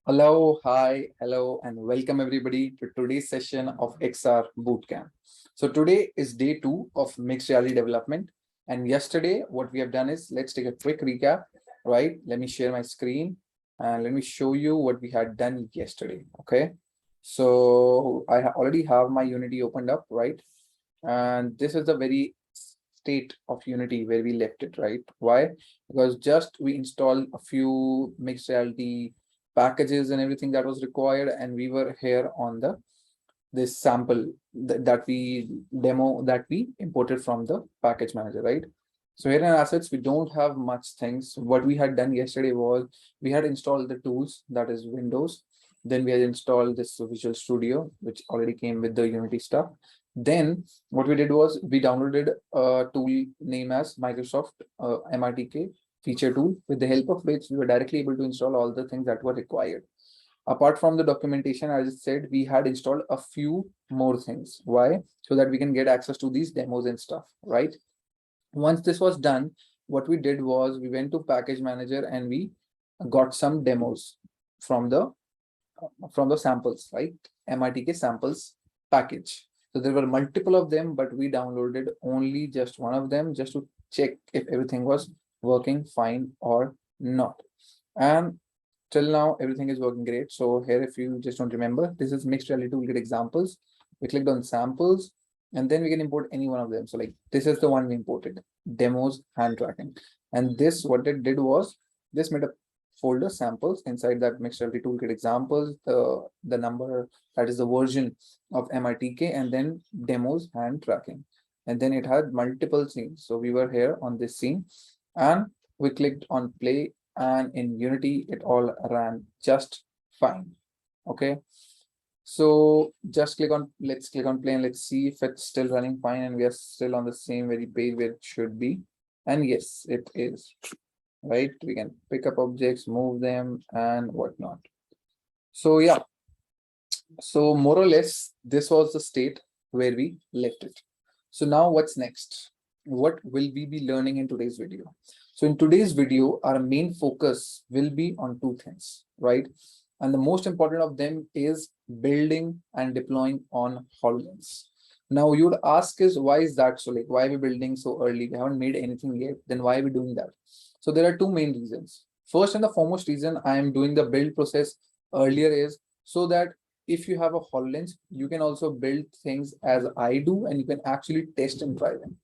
Hello, hi, hello, and welcome everybody to today's session of XR Bootcamp. So today is day 2 of mixed reality development. And yesterday, what we have done is, let's take a quick recap, right? Let me share my screen and let me show you what we had done yesterday, okay? So I already have my Unity opened up, right? And this is the very state of Unity where we left it, right? Why? Because just we installed a few mixed reality packages and everything that was required, and we were here on the this sample that we demo that we imported from the package manager, right? So here in assets we don't have much things. What we had done yesterday was we had installed the tools, that is Windows. Then we had installed this Visual Studio, which already came with the Unity stuff. Then what we did was we downloaded a tool name as Microsoft MRTK feature tool, with the help of which we were directly able to install all the things that were required. Apart from the documentation, as I said, we had installed a few more things. Why? So that we can get access to these demos and stuff, right? Once this was done, what we did was we went to package manager and we got some demos from the samples, right? MRTK samples package. So there were multiple of them, but we downloaded only just one of them just to check if everything was working fine or not. And till now, everything is working great. So here, if you just don't remember, this is mixed reality toolkit examples. We clicked on samples, and then we can import any one of them. So like this is the one we imported, demos, hand tracking. And this, what it did was this made a folder samples. Inside that mixed reality toolkit examples, the number, that is the version of MRTK, and then demos, hand tracking. And then it had multiple scenes. So we were here on this scene and we clicked on play, and in Unity it all ran just fine. Okay, so just let's click on play and let's see if it's still running fine and we are still on the same very page where it should be. And yes, it is, right? We can pick up objects, move them and whatnot. So yeah, so more or less this was the state where we left it. So now what's next? What will we be learning in today's video? So in today's video, our main focus will be on two things, right? And the most important of them is building and deploying on HoloLens. Now you would ask is, why is that so? Like, why are we building so early? We haven't made anything yet. Then why are we doing that? So there are two main reasons. First and the foremost reason I am doing the build process earlier is so that if you have a HoloLens, you can also build things as I do, and you can actually test and try them.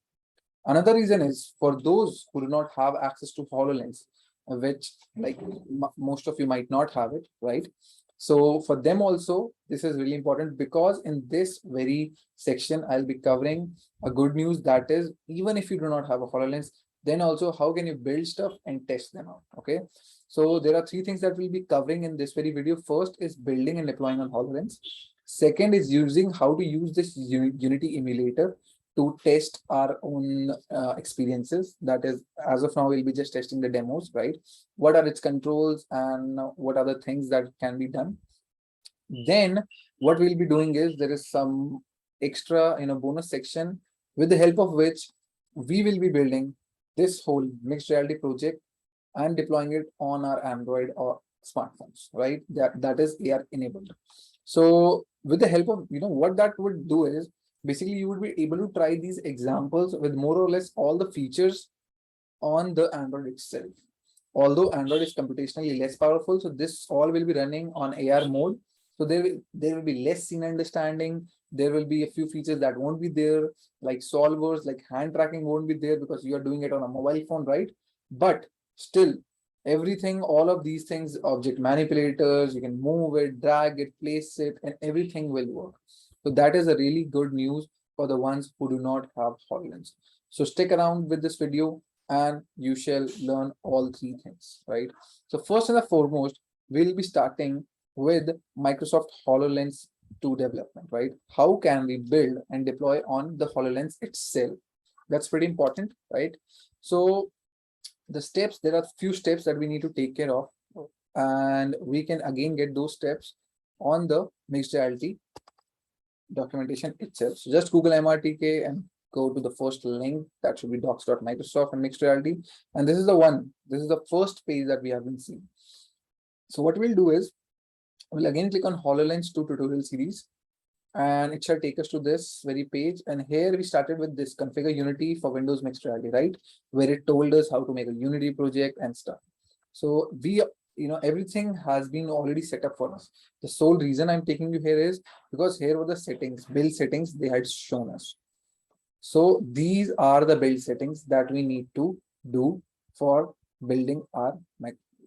Another reason is for those who do not have access to HoloLens, which like most of you might not have it, right? So for them also, this is really important, because in this very section, I'll be covering a good news, that is, even if you do not have a HoloLens, then also how can you build stuff and test them out, okay? So there are three things that we'll be covering in this very video. First is building and deploying on HoloLens. Second is using how to use this Unity emulator to test our own experiences. That is, as of now, we'll be just testing the demos, right? What are its controls and what are the things that can be done? Then what we'll be doing is there is some extra, bonus section with the help of which we will be building this whole mixed reality project and deploying it on our Android or smartphones, right? That is AR enabled. So with the help of, what that would do is basically you would be able to try these examples with more or less all the features on the Android itself. Although Android is computationally less powerful, so this all will be running on AR mode. So there will be less scene understanding. There will be a few features that won't be there, like solvers, like hand tracking won't be there because you are doing it on a mobile phone, right? But still, everything, all of these things, object manipulators, you can move it, drag it, place it, and everything will work. So that is a really good news for the ones who do not have HoloLens. So stick around with this video and you shall learn all three things, right? So first and foremost, we'll be starting with Microsoft HoloLens 2 development, right? How can we build and deploy on the HoloLens itself? That's pretty important, right? So the steps, there are few steps that we need to take care of, and we can again get those steps on the mixed reality documentation itself. So just Google MRTK and go to the first link, that should be docs.microsoft and mixed reality. And this is the one, this is the first page that we have been seeing. So what we'll do is We'll again click on HoloLens 2 tutorial series, and it shall take us to this very page. And here we started with this configure Unity for Windows Mixed Reality, right? Where it told us how to make a Unity project and stuff. So we, everything has been already set up for us. The sole reason I'm taking you here is because here were the settings, build settings they had shown us. So these are the build settings that we need to do for building our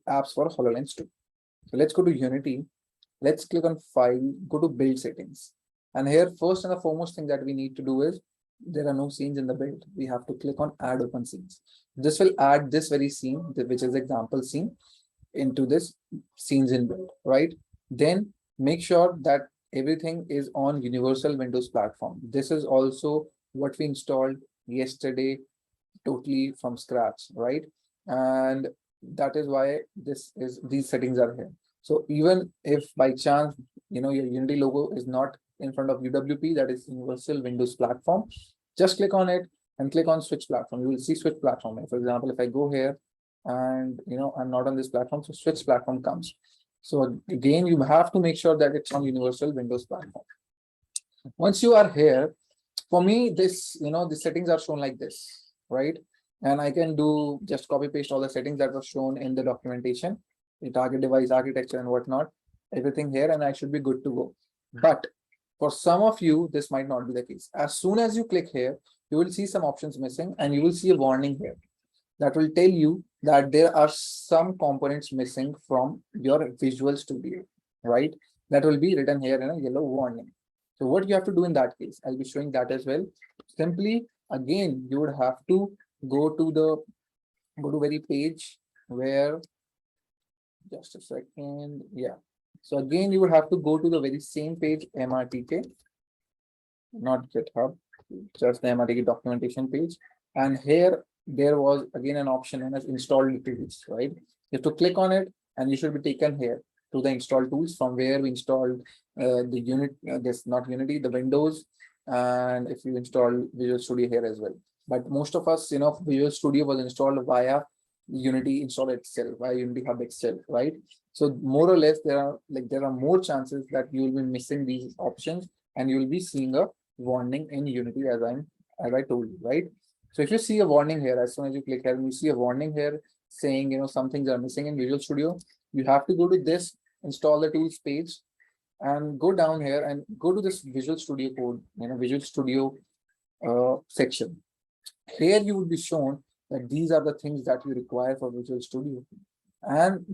apps for HoloLens 2. So let's go to Unity. Let's click on File, go to Build Settings. And here, first and the foremost thing that we need to do is, there are no scenes in the build. We have to click on Add Open Scenes. This will add this very scene, which is example scene, into this scenes in build, right? Then make sure that everything is on Universal Windows platform. This is also what we installed yesterday totally from scratch, right? And that is why these settings are here. So even if by chance, your Unity logo is not in front of UWP, that is Universal Windows Platform, just click on it and click on Switch Platform. You will see Switch Platform. For example, if I go here and, I'm not on this platform, so Switch Platform comes. So again, you have to make sure that it's on Universal Windows Platform. Once you are here, for me, the settings are shown like this, right? And I can do just copy paste all the settings that were shown in the documentation, the target device architecture and whatnot, everything here, and I should be good to go. But for some of you, this might not be the case. As soon as you click here, you will see some options missing, and you will see a warning here that will tell you that there are some components missing from your Visual Studio, right? That will be written here in a yellow warning. So what you have to do in that case, I'll be showing that as well. Simply, again, you would have to go to very page where, just a second, yeah. So again, you would have to go to the very same page, MRTK, not GitHub, just the MRTK documentation page. And here, there was again an option as install tools, right? You have to click on it, and you should be taken here to the install tools from where we installed the unit, not Unity, the Windows, and if you install Visual Studio here as well. But most of us, Visual Studio was installed via Unity install itself, via Unity Hub itself, right? So more or less, there are more chances that you will be missing these options, and you will be seeing a warning in Unity as I told you, right? So if you see a warning here, as soon as you click here, and you see a warning here saying, some things are missing in Visual Studio, you have to go to this install the tools page and go down here and go to this Visual Studio code, Visual Studio section. Here you will be shown that these are the things that you require for Visual Studio, and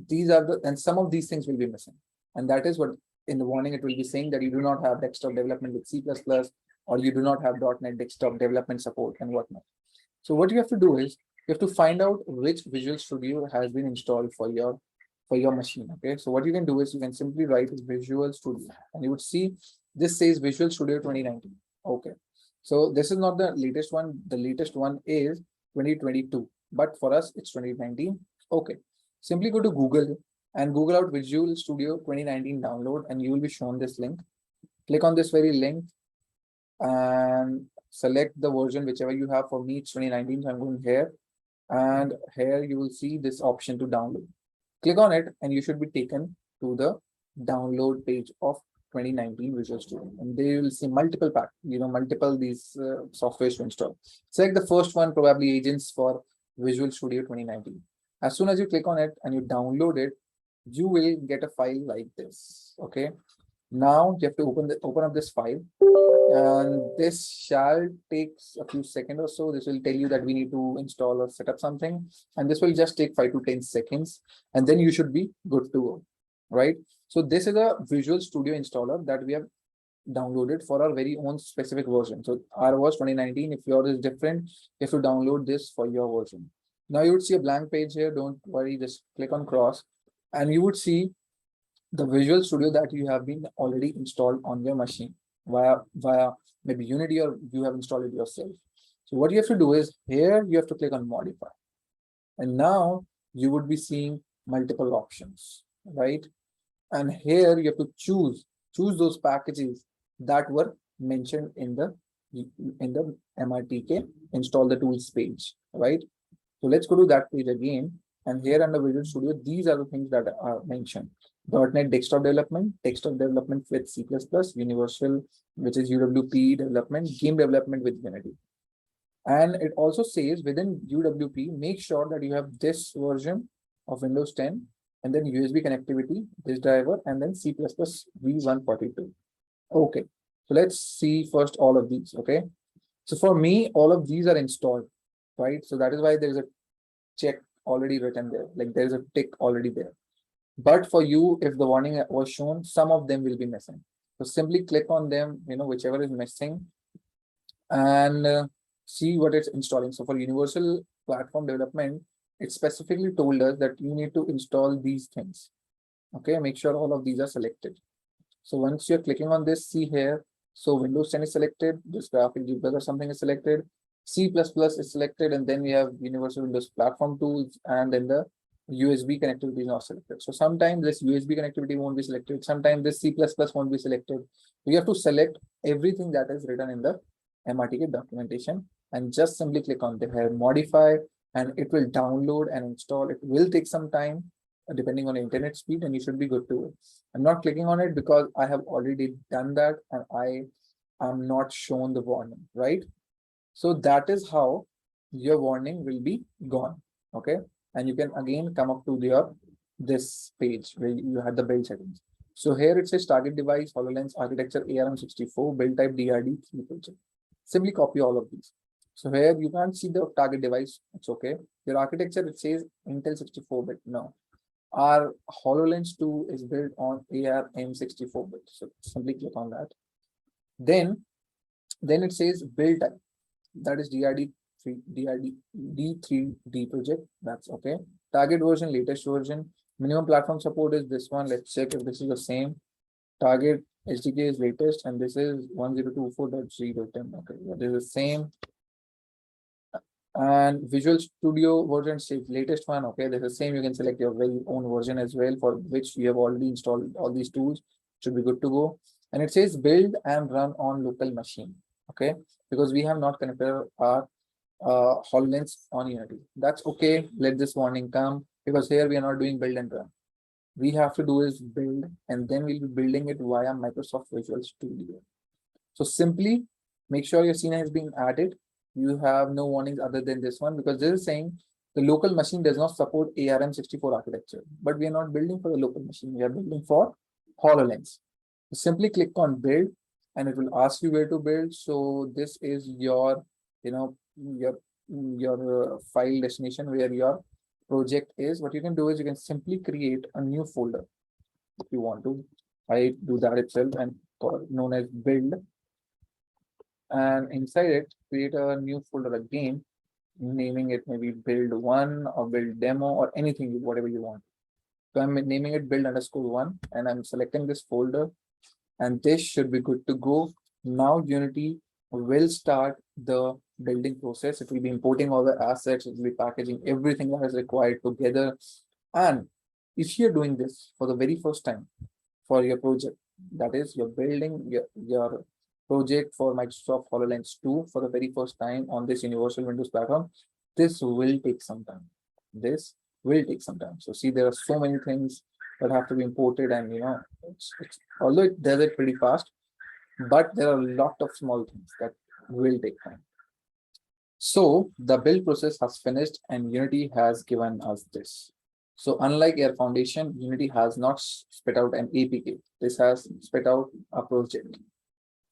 some of these things will be missing. And that is what in the warning it will be saying, that you do not have desktop development with C++, or you do not have .NET desktop development support and whatnot. So what you have to do is you have to find out which Visual Studio has been installed for your machine. Okay, so what you can do is you can simply write Visual Studio, and you would see this says Visual Studio 2019. Okay, so this is not the latest one. The latest one is 2022, but for us it's 2019. Okay, simply go to Google and Google out Visual Studio 2019 download, and you will be shown this link. Click on this very link and select the version whichever you have. For me it's 2019, so I'm going here, and here you will see this option to download. Click on it, and you should be taken to the download page of 2019 Visual Studio, and they will see multiple these softwares to install. Select the first one, probably agents for Visual Studio 2019. As soon as you click on it and you download it, you will get a file like this. Okay, now you have to open up this file, and this shall take a few seconds or so. This will tell you that we need to install or set up something, and this will just take 5 to 10 seconds, and then you should be good to go, right? So this is a Visual Studio installer that we have downloaded for our very own specific version. So our was 2019. If yours is different, you have to download this for your version. Now you would see a blank page here. Don't worry, just click on cross, and you would see the Visual Studio that you have been already installed on your machine via maybe Unity, or you have installed it yourself. So what you have to do is here you have to click on modify, and now you would be seeing multiple options, right? And here you have to choose those packages that were mentioned in the MRTK install the tools page, right? So let's go to that page again, and here under Visual Studio, these are the things that are mentioned. .NET desktop development with C++, universal, which is UWP development, game development with Unity. And it also says within UWP, make sure that you have this version of Windows 10 and then USB connectivity, this driver, and then C++ v142. Okay, so let's see first all of these. Okay, so for me, all of these are installed, right? So that is why there is a check already written there, like there is a tick already there. But for you, if the warning was shown, some of them will be missing. So simply click on them, whichever is missing, and see what it's installing. So for universal platform development, it specifically told us that you need to install these things. Okay, make sure all of these are selected. So once you're clicking on this, see here, so Windows 10 is selected, this graphic debugger or something is selected, C++ is selected, and then we have Universal Windows Platform Tools, and then the USB connectivity is not selected. So sometimes this USB connectivity won't be selected, sometimes this C++ won't be selected. You have to select everything that is written in the MRTK documentation and just simply click on the here modify, and it will download and install. It will take some time depending on internet speed, and you should be good to it. I'm not clicking on it because I have already done that and I am not shown the warning, right? So that is how your warning will be gone. Okay, and you can again come up to this page where you had the build settings. So here it says target device, HoloLens architecture, ARM64, build type DRD, 3 Simply copy all of these. So here you can't see the target device. It's okay. Your architecture, it says Intel 64-bit. No, our HoloLens 2 is built on ARM 64-bit. So simply click on that. Then it says build type. That is DRD3, D3D project. That's okay. Target version, latest version. Minimum platform support is this one. Let's check if this is the same. Target SDK is latest, and this is 1024.010. Okay, that is the same. And Visual Studio version says latest one. Okay, this is the same. You can select your very own version as well, for which you have already installed all these tools. Should be good to go. And it says build and run on local machine. Okay, because we have not connected our HoloLens on Unity. That's okay. Let this warning come, because here we are not doing build and run. We have to do is build, and then we'll be building it via Microsoft Visual Studio. So simply make sure your scene has been added. You have no warnings other than this one, because this is saying the local machine does not support ARM64 architecture, but we are not building for the local machine. We are building for HoloLens. So simply click on build, and it will ask you where to build. So this is your, your file destination where your project is. What you can do is you can simply create a new folder if you want to. I do that itself and known as build. And inside it, create a new folder again, naming it maybe build 1 or build demo or anything, whatever you want. So I'm naming it build_1, and I'm selecting this folder, and this should be good to go. Now Unity will start the building process. It will be importing all the assets, it will be packaging everything that is required together. And if you're doing this for the very first time for your project, that is you're building your project for Microsoft HoloLens 2 for the very first time on this universal Windows platform, this will take some time. This will take some time. So see, there are so many things that have to be imported, and although it does it pretty fast, but there are a lot of small things that will take time. So the build process has finished, and Unity has given us this. So unlike Air Foundation, Unity has not spit out an APK. This has spit out a project.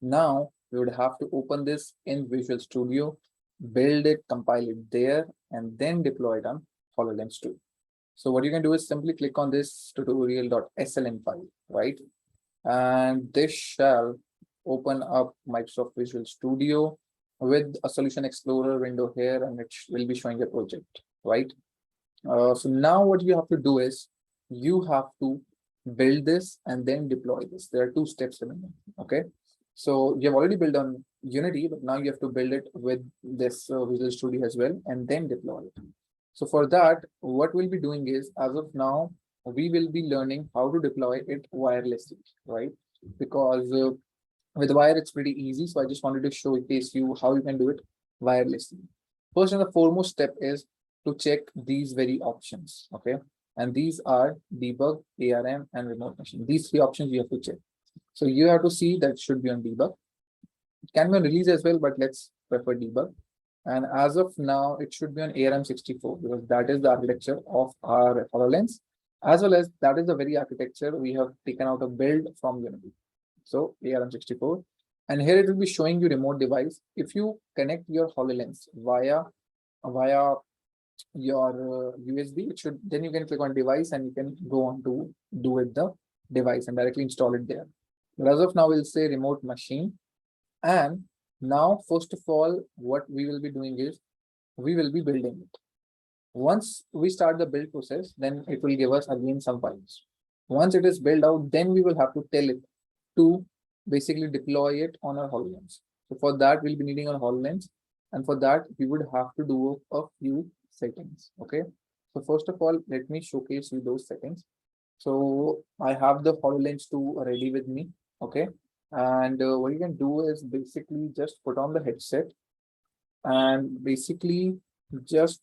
Now we would have to open this in Visual Studio, build it, compile it there, and then deploy it on HoloLens 2. So what you can do is simply click on this tutorial.sln file, right? And this shall open up Microsoft Visual Studio with a Solution Explorer window here, and it will be showing your project, right? So now what you have to do is you have to build this and then deploy this. There are 2 steps remaining. Okay. So you have already built on Unity, but now you have to build it with this Visual Studio as well, and then deploy it. So for that, what we'll be doing is, as of now, we will be learning how to deploy it wirelessly, right? Because with wire, it's pretty easy. So I just wanted to showcase you how you can do it wirelessly. First and the foremost step is to check these very options, okay? And these are debug, ARM, and remote machine. These three options you have to check. So you have to see that should be on debug. It can be on release as well, but let's prefer debug. And as of now, it should be on ARM64 because that is the architecture of our HoloLens, as well as that is the very architecture we have taken out a build from Unity. So ARM64. And here it will be showing you remote device. If you connect your HoloLens via your USB, it should, then you can click on device and you can go on to do with the device and directly install it there. But as of now, we'll say remote machine. And now, first of all, what we will be doing is we will be building it. Once we start the build process, then it will give us again some files. Once it is built out, then we will have to tell it to basically deploy it on our HoloLens. So for that, we'll be needing our HoloLens. And for that, we would have to do a few settings. Okay. So first of all, let me showcase you those settings. So I have the HoloLens 2 ready with me. Okay. And what you can do is basically just put on the headset and basically just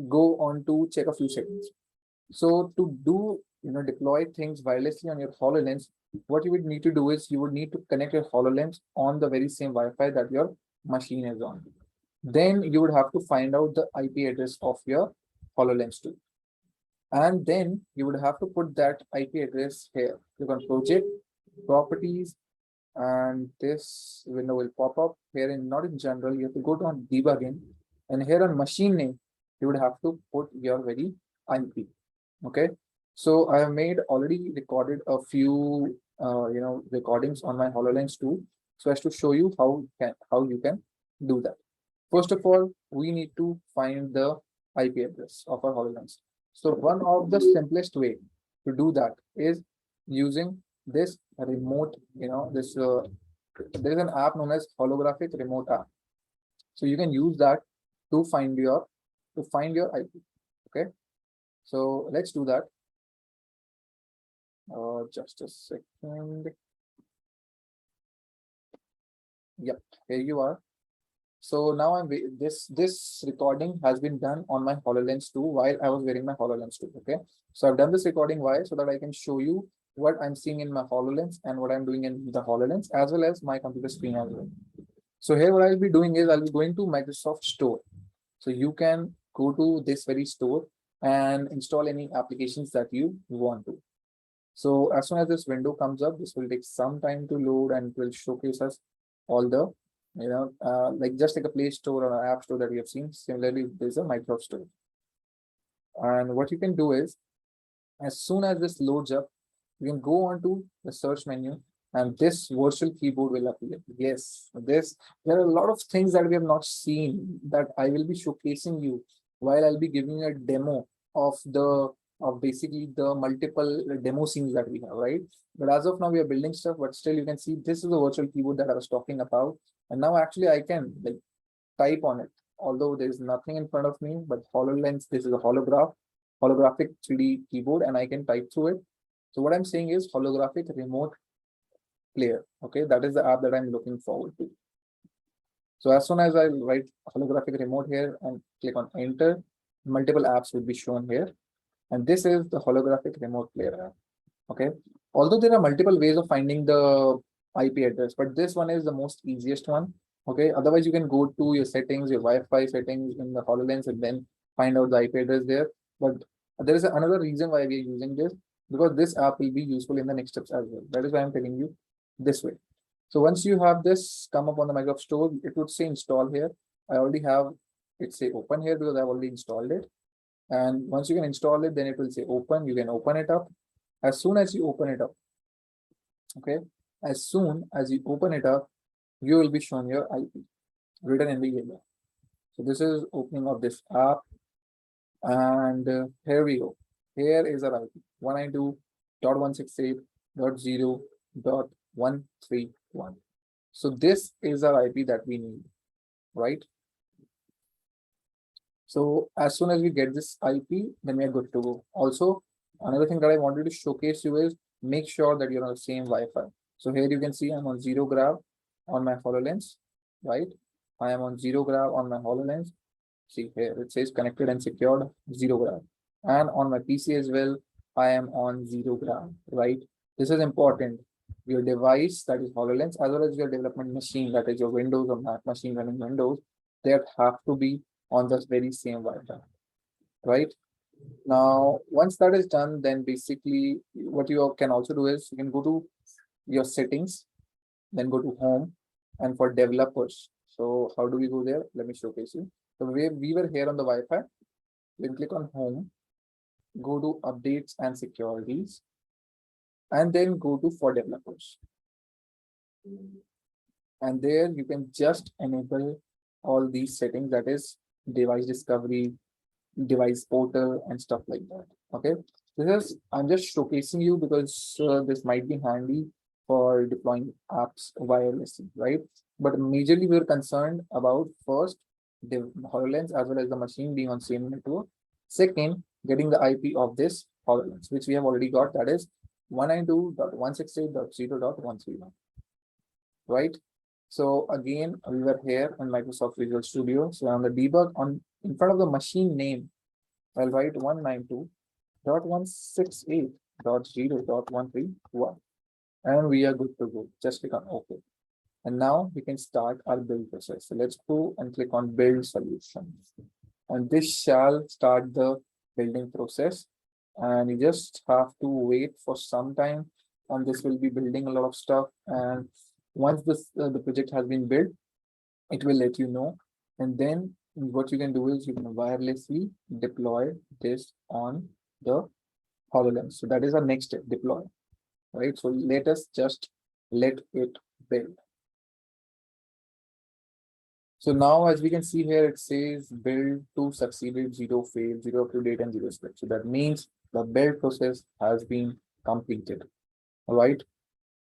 go on to check a few settings. So to do, deploy things wirelessly on your HoloLens, what you would need to do is you would need to connect your HoloLens on the very same Wi-Fi that your machine is on. Then you would have to find out the IP address of your HoloLens 2. And then you would have to put that IP address here. Click on project, properties, and this window will pop up here in not in general. You have to go to on debugging, and here on machine name, you would have to put your very IP. Okay. So I have made already recorded a few recordings on my HoloLens 2, so as to show you how you can do that. First of all, we need to find the IP address of our HoloLens. So one of the simplest way to do that is using this remote, there is an app known as holographic remote app. So you can use that to find your IP. Okay. So let's do that. Just a second. Yep, here you are. So now this recording has been done on my HoloLens 2 while I was wearing my HoloLens 2. Okay. So I've done this recording why? So that I can show you what I'm seeing in my HoloLens and what I'm doing in the HoloLens as well as my computer screen as well. So here what I'll be doing is I'll be going to Microsoft Store. So you can go to this very store and install any applications that you want to. So as soon as this window comes up, this will take some time to load and it will showcase us all the, like just like a Play Store or an App Store that we have seen. Similarly, there's a Microsoft Store. And what you can do is, as soon as this loads up, you can go on to the search menu and this virtual keyboard will appear. Yes, there are a lot of things that we have not seen that I will be showcasing you while I'll be giving you a demo of basically the multiple demo scenes that we have, right? But as of now, we are building stuff, but still you can see this is the virtual keyboard that I was talking about. And now actually I can like type on it, although there is nothing in front of me, but HoloLens, this is a holographic 3D keyboard and I can type through it. So what I'm saying is holographic remote player. Okay, that is the app that I'm looking forward to. So as soon as I write holographic remote here and click on enter, multiple apps will be shown here. And this is the holographic remote player app. Okay. Although there are multiple ways of finding the IP address, but this one is the most easiest one. Okay. Otherwise, you can go to your settings, your Wi-Fi settings in the HoloLens and then find out the IP address there. But there is another reason why we are using this, because this app will be useful in the next steps as well. That is why I'm telling you this way. So once you have this come up on the Microsoft Store, it would say install here. I already have it say open here because I've already installed it. And once you can install it, then it will say open. You can open it up. As soon as you open it up, okay, as soon as you open it up, you will be shown your IP written in the yellow. So this is opening of this app. And here we go. Here is our IP 192.168.0.131. So this is our IP that we need, right? So as soon as we get this IP, then we are good to go. Also, another thing that I wanted to showcase you is make sure that you're on the same Wi-Fi. So here you can see I'm on 0 grav on my HoloLens, right? I am on 0 grav on my HoloLens. See here, it says connected and secured 0 grav. And on my PC as well, I am on 0 gram, right? This is important. Your device, that is HoloLens, as well as your development machine, that is your Windows or Mac machine running Windows, they have to be on the very same Wi-Fi, right? Now, once that is done, then basically what you can also do is you can go to your settings, then go to home, and for developers. So how do we go there? Let me showcase you. So we were here on the Wi-Fi. Then click on home, go to updates and securities, and then go to for developers. And there you can just enable all these settings, that is device discovery, device portal, and stuff like that. Okay, I'm just showcasing you because this might be handy for deploying apps wirelessly, right? But majorly we're concerned about first the HoloLens as well as the machine being on same network. Second, getting the IP of this HoloLens, which we have already got, that is 192.168.0.131, right? So again, we were here in Microsoft Visual Studio. So on the debug, on in front of the machine name, I'll write 192.168.0.131, and we are good to go. Just click on OK. And now we can start our build process. So let's go and click on build solution. And this shall start the building process. And you just have to wait for some time. And this will be building a lot of stuff. And once the project has been built, it will let you know. And then what you can do is you can wirelessly deploy this on the HoloLens. So that is our next step, deploy. Right. So let us just let it build. So now, as we can see here, it says build 2 succeeded, 0 failed, 0 up to date, and 0 split. So that means the build process has been completed. All right.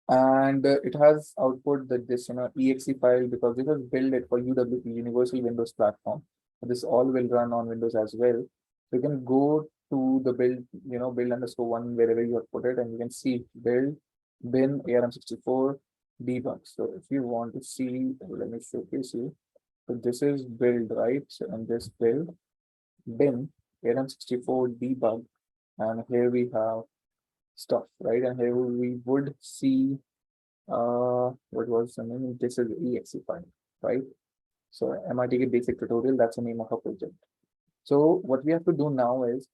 And it has output that this exe file, because this has built it for UWP, Universal Windows Platform. This all will run on Windows as well. So you can go to the build, build_1 wherever you have put it, and you can see build bin ARM64 debug. So if you want to see, let me showcase you. So this is build, right? So in this build bin ARM64 debug, and here we have stuff, right? And here we would see what was the name? This is exe file, right? So MITK basic tutorial, that's the name of a project. So what we have to do now is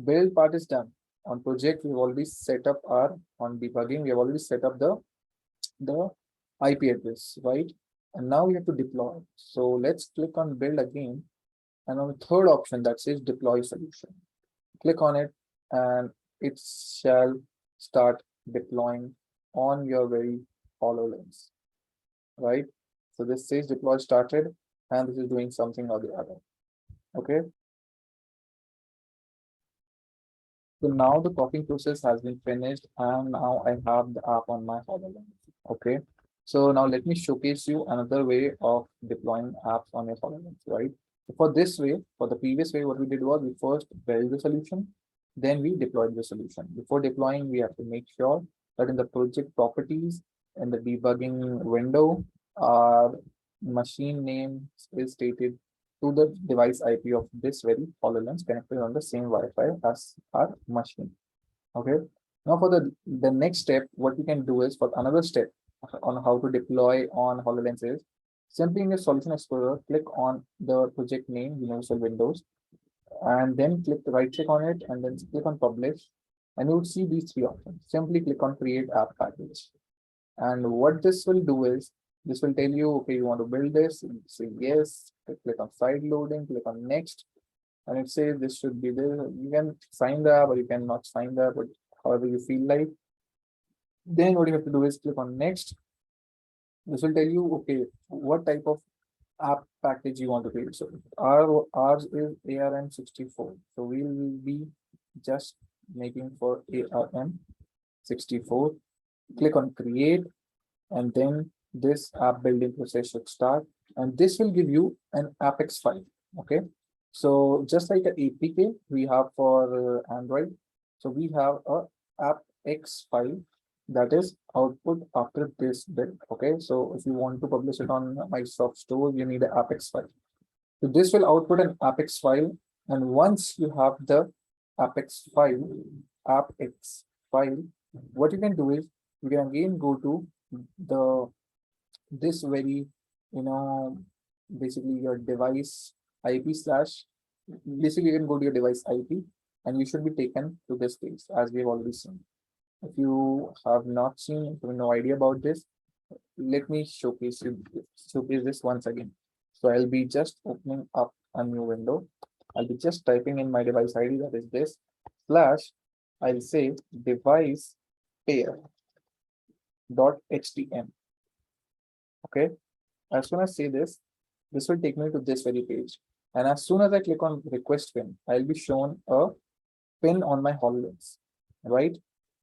build part is done. On project, we've already set up our, on debugging, we have already set up the IP address, right? And now we have to deploy. So let's click on build again. And on the third option that says deploy solution, click on it, and it shall start deploying on your very HoloLens, right? So this says deploy started, and this is doing something or the other. Okay. So now the copying process has been finished, and now I have the app on my HoloLens. Okay. So now let me showcase you another way of deploying apps on your HoloLens, right? For this way, for the previous way, what we did was we first build the solution, then we deployed the solution. Before deploying, we have to make sure that in the project properties and the debugging window, our machine name is stated to the device IP of this very HoloLens connected on the same Wi-Fi as our machine. Okay. Now for the next step, what we can do is for another step on how to deploy on HoloLens is simply in your Solution Explorer, click on the project name, Universal Windows, and then right click on it and then click on publish, and you would see these three options. Simply click on create app package. And what this will do is this will tell you, okay, you want to build this, say yes, click on side loading, click on next, and it says this should be there. You can sign the app or you cannot sign the app, but however you feel like. Then what you have to do is click on next. This will tell you, okay, what type of app package you want to create. So ours is ARM64. So we will be just making for ARM64. Click on create, and then this app building process should start, and this will give you an Apex file. Okay, so just like an APK we have for Android, so we have a Apex file that is output after this build. Okay, so if you want to publish it on Microsoft Store, you need an Apex file. So this will output an Apex file, and once you have the Apex file, Apex file, what you can do is you can again go to the this very, you know, basically your device IP slash, basically you can go to your device IP and you should be taken to this page as we have already seen. If you have not seen, if you have no idea about this, let me showcase this once again. So I'll be just opening up a new window. I'll be just typing in my device ID, that is this slash, I'll say device pair dot htm. Okay. As soon as I say this will take me to this very page. And as soon as I click on request pin, I'll be shown a pin on my HoloLens, right?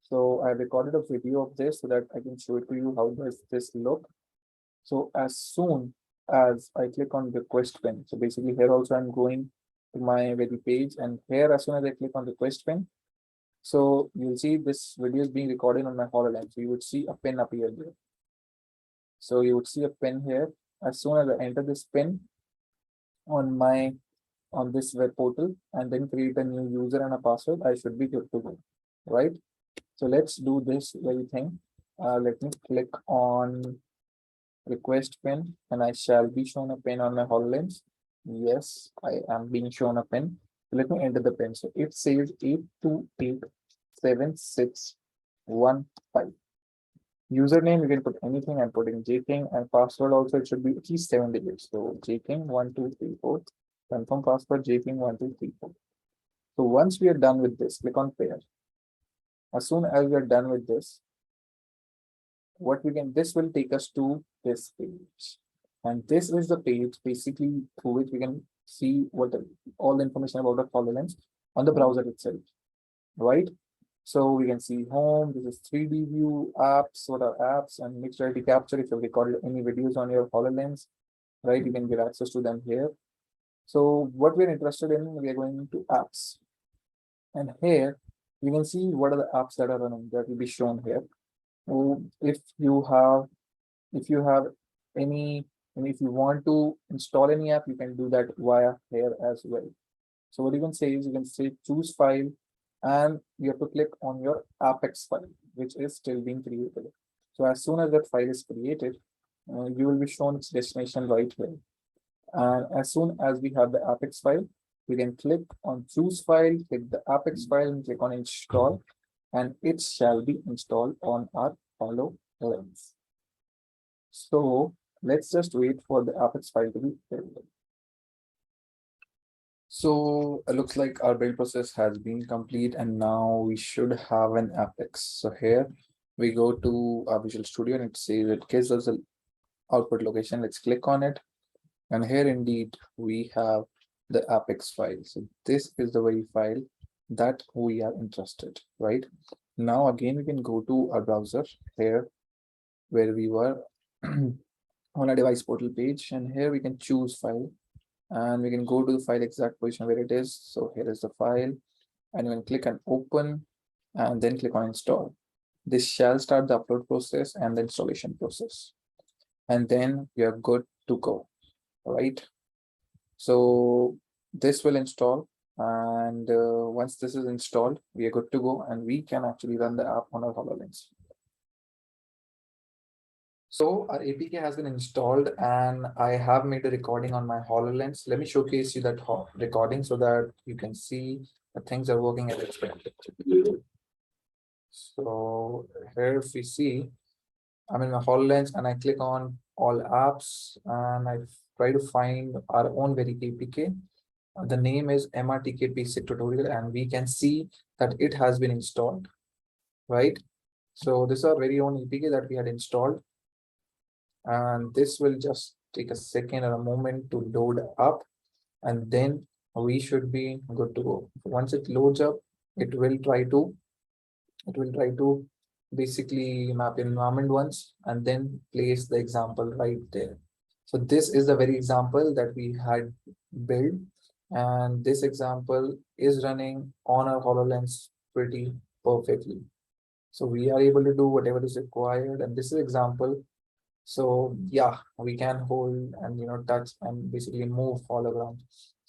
So I recorded a video of this so that I can show it to you. How does this look? So as soon as I click on request pin, so basically here also I'm going to my very page, and here as soon as I click on request pin, so you'll see this video is being recorded on my HoloLens. So you would see a pin appear there. So you would see a pin here. As soon as I enter this pin on this web portal and then create a new user and a password, I should be good to go, right? So let's do this very thing. Let me click on request pin and I shall be shown a pin on my HoloLens. Yes, I am being shown a pin. So let me enter the pin. So it says 8287615. Username, you can put anything. I'm putting jking, and password also it should be at least 7 digits. So jking1234, confirm password jking1234. So once we are done with this, click on pair. As soon as we are done with this, this will take us to this page. And this is the page basically through which we can see all the information about the HoloLens on the browser itself, right? So we can see home, this is 3D view, apps, what are apps, and mixed reality capture. If you've recorded any videos on your HoloLens, right, you can get access to them here. So what we're interested in, we are going to apps. And here you can see what are the apps that are running, that will be shown here. So if you have any, and if you want to install any app, you can do that via here as well. So what you can say is you can say choose file, and you have to click on your Apex file, which is still being created. So as soon as that file is created, you will be shown its destination right here. And as soon as we have the Apex file, we can click on choose file, click the Apex file, and click on install, and it shall be installed on our Hololens. So let's just wait for the Apex file to be available. So it looks like our build process has been complete, and now we should have an Apex. So here we go to our Visual Studio and it says it gives us an output location. Let's click on it. And here indeed we have the Apex file. So this is the very file that we are interested, right? Now again, we can go to our browser here where we were on a device portal page, and here we can choose file. And we can go to the file exact position where it is. So here is the file, and you can click on open and then click on install. This shall start the upload process and the installation process. And then we are good to go, right? So this will install, and once this is installed, we are good to go, and we can actually run the app on our HoloLens. So our APK has been installed, and I have made a recording on my HoloLens. Let me showcase you that recording so that you can see that things are working as expected. So here if we see, I'm in my HoloLens and I click on all apps and I try to find our own very APK. The name is MRTK basic tutorial, and we can see that it has been installed, right? So this is our very own APK that we had installed. And this will just take a second or a moment to load up, and then we should be good to go. Once it loads up, it will try to basically map environment once and then place the example right there. So this is the very example that we had built, and this example is running on our HoloLens pretty perfectly. So we are able to do whatever is required, and this is example. So yeah, we can hold and touch and basically move all around.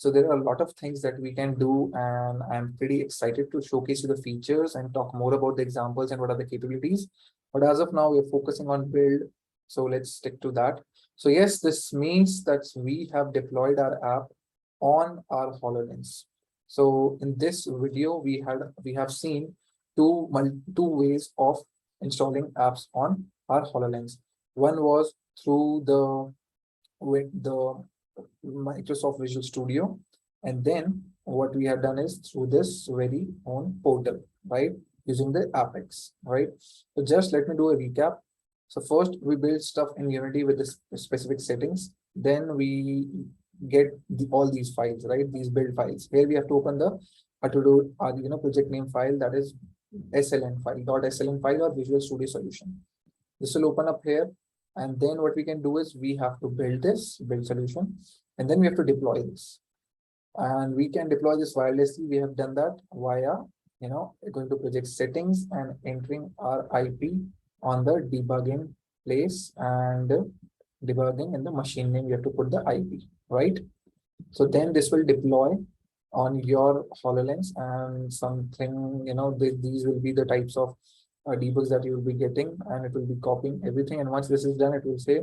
So there are a lot of things that we can do, and I'm pretty excited to showcase you the features and talk more about the examples and what are the capabilities. But as of now, we're focusing on build. So let's stick to that. So yes, this means that we have deployed our app on our HoloLens. So in this video, we have seen two ways of installing apps on our HoloLens. One was through the Microsoft Visual Studio, and then what we have done is through this very own portal, right? Using the Apex, right? So just let me do a recap. So first we build stuff in Unity with this specific settings. Then we get all these files, right? These build files. Here we have to open the project name file, that is SLN file, .sln file or Visual Studio Solution. This will open up here. And then what we can do is we have to build solution, and then we have to deploy this. And we can deploy this wirelessly. We have done that via, going to project settings and entering our IP on the debugging place, and debugging in the machine name, you have to put the IP, right? So then this will deploy on your HoloLens, and something, these will be the types of debugs that you will be getting, and it will be copying everything. And once this is done, it will say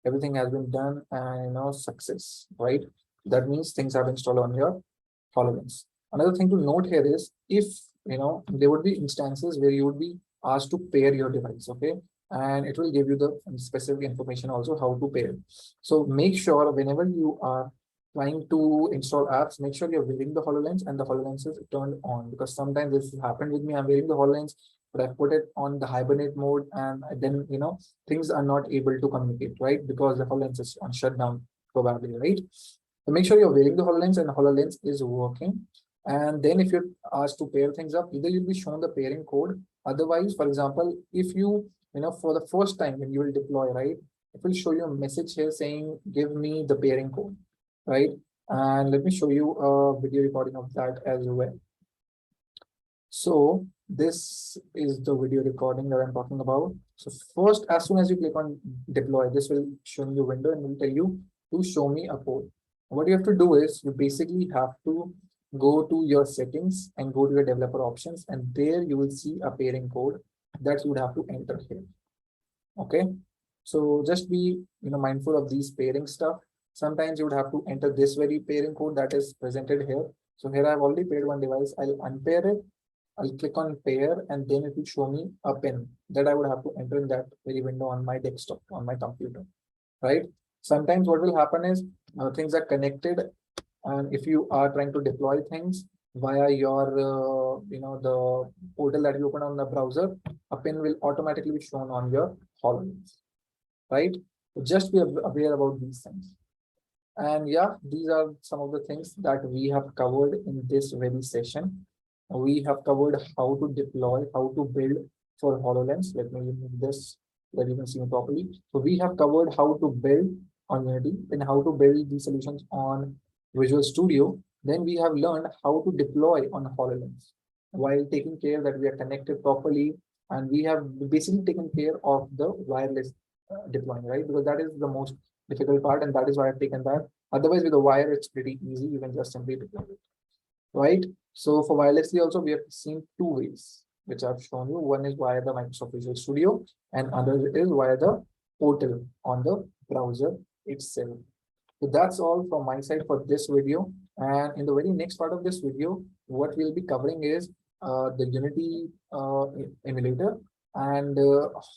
everything has been done and success, right? That means things have installed on your HoloLens. Another thing to note here is if there would be instances where you would be asked to pair your device, okay, and it will give you the specific information also how to pair. So make sure whenever you are trying to install apps, make sure you're wearing the HoloLens and the HoloLens is turned on, because sometimes this has happened with me. I'm wearing the HoloLens, but I put it on the hibernate mode, and then things are not able to communicate, right? Because the HoloLens is on shutdown probably, right? So make sure you're wearing the HoloLens and the HoloLens is working. And then if you're asked to pair things up, either you'll be shown the pairing code. Otherwise, for example, if you for the first time when you will deploy, right, it will show you a message here saying, give me the pairing code, right? And let me show you a video recording of that as well. So this is the video recording that I'm talking about. So first, as soon as you click on deploy, this will show you a window and will tell you to show me a code. What you have to do is you basically have to go to your settings and go to your developer options, and there you will see a pairing code that you would have to enter here. Okay, so just be mindful of these pairing stuff. Sometimes you would have to enter this very pairing code that is presented here. So here I've already paired one device. I'll unpair it. I'll click on pair, and then it will show me a pin that I would have to enter in that very window on my desktop, on my computer, right? Sometimes what will happen is things are connected, and if you are trying to deploy things via your, the portal that you open on the browser, a pin will automatically be shown on your HoloLens, right? So just be aware about these things. And yeah, these are some of the things that we have covered in this very session. We have covered how to deploy, how to build for HoloLens. Let me remove this so that you can see me properly. So we have covered how to build on Unity and how to build these solutions on Visual Studio. Then we have learned how to deploy on HoloLens while taking care that we are connected properly. And we have basically taken care of the wireless deploying, right? Because that is the most difficult part, and that is why I've taken that. Otherwise, with the wire, it's pretty easy. You can just simply deploy it, right? So for wirelessly also, we have seen two ways, which I've shown you. One is via the Microsoft Visual Studio, and other is via the portal on the browser itself. So that's all from my side for this video. And in the very next part of this video, what we'll be covering is the Unity emulator and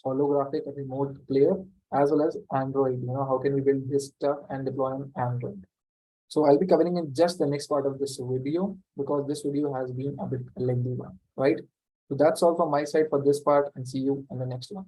holographic remote player, as well as Android. How can we build this stuff and deploy on Android? So I'll be covering in just the next part of this video, because this video has been a bit lengthy one, right? So that's all from my side for this part, and see you in the next one.